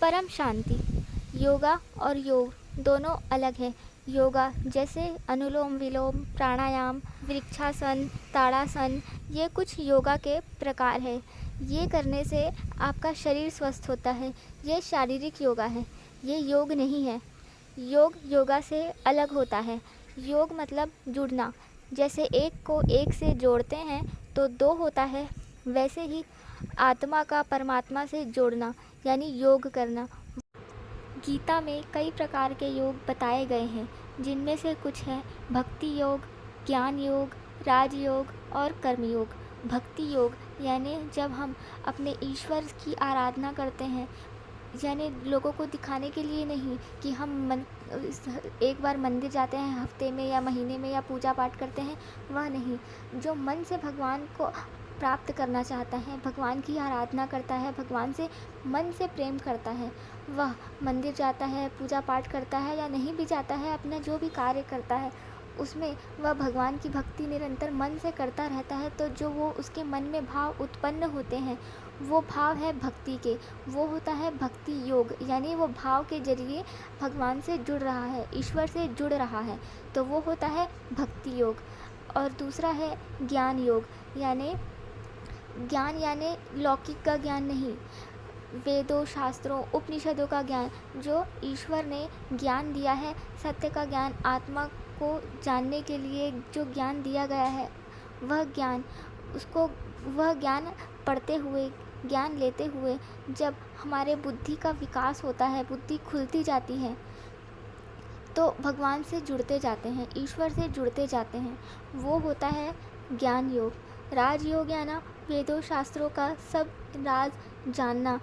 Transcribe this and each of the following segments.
परम शांति। योगा और योग दोनों अलग है। योगा जैसे अनुलोम विलोम, प्राणायाम, वृक्षासन, ताड़ासन, ये कुछ योगा के प्रकार है। ये करने से आपका शरीर स्वस्थ होता है। ये शारीरिक योगा है, ये योग नहीं है। योग योगा से अलग होता है। योग मतलब जुड़ना। जैसे एक को एक से जोड़ते हैं तो दो होता है, वैसे ही आत्मा का परमात्मा से जोड़ना यानी योग करना। गीता में कई प्रकार के योग बताए गए हैं, जिनमें से कुछ है भक्ति योग, ज्ञान योग, राजयोग और कर्मयोग। भक्ति योग यानी जब हम अपने ईश्वर की आराधना करते हैं, यानी लोगों को दिखाने के लिए नहीं कि हम एक बार मंदिर जाते हैं हफ्ते में या महीने में या पूजा पाठ करते हैं, वह नहीं। जो मन से भगवान को प्राप्त करना चाहता है, भगवान की आराधना करता है, भगवान से मन से प्रेम करता है, वह मंदिर जाता है, पूजा पाठ करता है या नहीं भी जाता है, अपना जो भी कार्य करता है उसमें वह भगवान की भक्ति निरंतर मन से करता रहता है। तो जो वो उसके मन में भाव उत्पन्न होते हैं, वो भाव है भक्ति के, वो होता है भक्ति योग। यानी वो भाव के जरिए भगवान से जुड़ रहा है, ईश्वर से जुड़ रहा है, तो वो होता है भक्ति योग। और दूसरा है ज्ञान योग। ज्ञान यानी लौकिक का ज्ञान नहीं, वेदों, शास्त्रों, उपनिषदों का ज्ञान। जो ईश्वर ने ज्ञान दिया है, सत्य का ज्ञान, आत्मा को जानने के लिए जो ज्ञान दिया गया है, वह ज्ञान पढ़ते हुए, ज्ञान लेते हुए जब हमारे बुद्धि का विकास होता है, बुद्धि खुलती जाती है, तो भगवान से जुड़ते जाते हैं, ईश्वर से जुड़ते जाते हैं, वो होता है ज्ञान योग। राजयोग यानी वेदों शास्त्रों का सब राज जानना,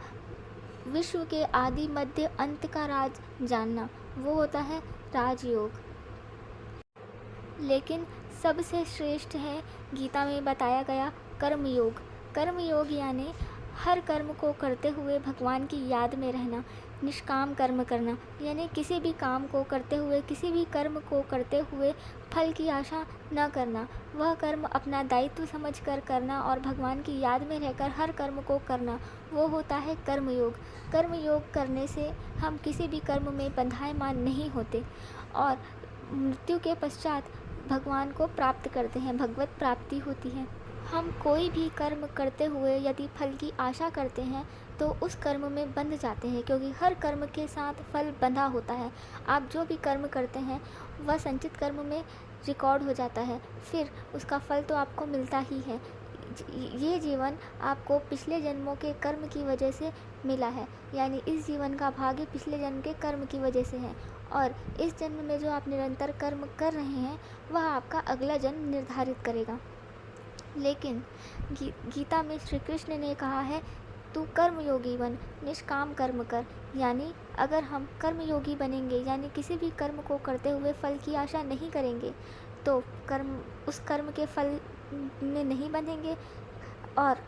विश्व के आदि मध्य अंत का राज जानना, वो होता है राजयोग। लेकिन सबसे श्रेष्ठ है गीता में बताया गया कर्मयोग। कर्मयोग यानी हर कर्म को करते हुए भगवान की याद में रहना, निष्काम कर्म करना। यानी किसी भी काम को करते हुए, किसी भी कर्म को करते हुए फल की आशा न करना, वह कर्म अपना दायित्व समझकर करना और भगवान की याद में रहकर हर कर्म को करना, वो होता है कर्मयोग। कर्मयोग करने से हम किसी भी कर्म में बंधायमान नहीं होते और मृत्यु के पश्चात भगवान को प्राप्त करते हैं, भगवत प्राप्ति होती है। हम कोई भी कर्म करते हुए यदि फल की आशा करते हैं तो उस कर्म में बंध जाते हैं, क्योंकि हर कर्म के साथ फल बंधा होता है। आप जो भी कर्म करते हैं वह संचित कर्म में रिकॉर्ड हो जाता है, फिर उसका फल तो आपको मिलता ही है। ये जीवन आपको पिछले जन्मों के कर्म की वजह से मिला है, यानी इस जीवन का भाग्य पिछले जन्म के कर्म की वजह से है, और इस जन्म में जो आप निरंतर कर्म कर रहे हैं वह आपका अगला जन्म निर्धारित करेगा। लेकिन गीता में श्री कृष्ण ने कहा है, तू कर्मयोगी बन, निष्काम कर्म कर। यानी अगर हम कर्मयोगी बनेंगे, यानी किसी भी कर्म को करते हुए फल की आशा नहीं करेंगे, तो उस कर्म के फल में नहीं बंधेंगे और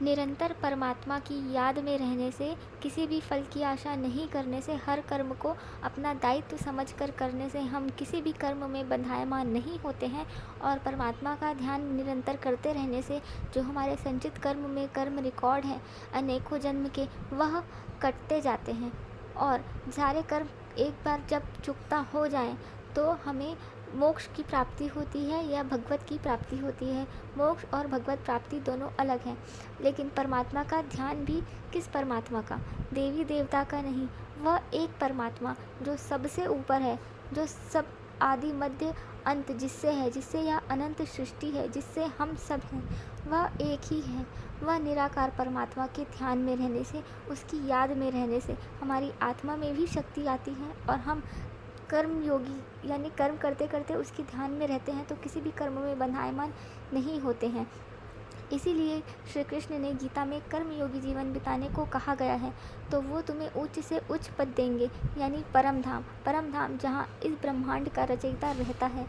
निरंतर परमात्मा की याद में रहने से, किसी भी फल की आशा नहीं करने से, हर कर्म को अपना दायित्व समझकर करने से हम किसी भी कर्म में बंधायमान नहीं होते हैं और परमात्मा का ध्यान निरंतर करते रहने से जो हमारे संचित कर्म में कर्म रिकॉर्ड हैं अनेकों जन्म के, वह कटते जाते हैं और सारे कर्म एक बार जब चुकता हो जाएं तो हमें मोक्ष की प्राप्ति होती है या भगवत की प्राप्ति होती है। मोक्ष और भगवत प्राप्ति दोनों अलग हैं, लेकिन परमात्मा का ध्यान भी किस परमात्मा का? देवी देवता का नहीं, वह एक परमात्मा जो सबसे ऊपर है, जो सब आदि मध्य अंत जिससे है, जिससे यह अनंत सृष्टि है, जिससे हम सब हैं, वह एक ही है। वह निराकार परमात्मा के ध्यान में रहने से, उसकी याद में रहने से हमारी आत्मा में भी शक्ति आती है और हम कर्म योगी यानी कर्म करते करते उसके ध्यान में रहते हैं, तो किसी भी कर्म में बंधायमान नहीं होते हैं। इसीलिए श्री कृष्ण ने गीता में कर्म योगी जीवन बिताने को कहा गया है, तो वो तुम्हें उच्च से उच्च पद देंगे, यानी परम धाम जहाँ इस ब्रह्मांड का रचयिता रहता है।